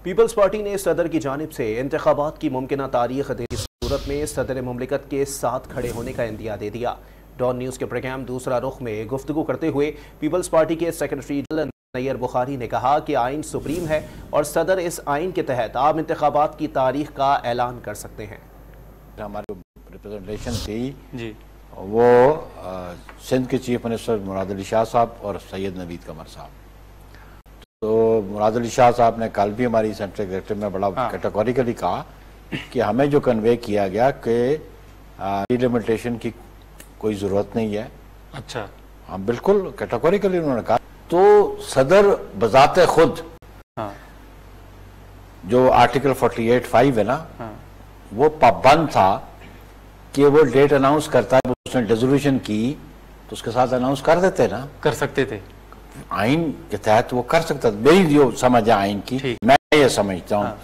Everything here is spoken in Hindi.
पीपल्स पार्टी ने सदर की जानिब से इंतखाबात की मुमकिन तारीख देने की सूरत में सदर मुमलिकत के साथ खड़े होने का इंदिया दे दिया। डॉन न्यूज़ के प्रोग्राम दूसरा रुख में गुफ्तगू करते हुए पीपल्स पार्टी के सेक्रेटरी जनरल नैयर बुखारी ने कहा कि आइन सुप्रीम है और सदर इस आइन के तहत आम इंतखाबात की तारीख का ऐलान कर सकते हैं। हमारी रिप्रेजेंटेशन थी जी, वो सिंध के चीफ मिनिस्टर मुराद अली शाह साहब और सैयद नवीद कमर साहब। तो मुराद अली शाह साहब ने कल भी हमारी सेंट्रल सेक्रेटरी में बड़ा कैटेगोरिकली कहा कि हमें जो कन्वे किया गया कि डिलिमिटेशन की कोई ज़रूरत नहीं है। अच्छा, हाँ बिल्कुल कैटेगोरिकली उन्होंने कहा। तो सदर बजाते खुद जो आर्टिकल 48(5) है ना, वो पाबंद था कि वो डेट अनाउंस करता है, उसने रेजोल्यूशन की तो उसके साथ अनाउंस कर देते ना, कर सकते थे। आइन के तहत वो कर सकता था। मेरी जो समझ है आइन की, मैं ये समझता हूँ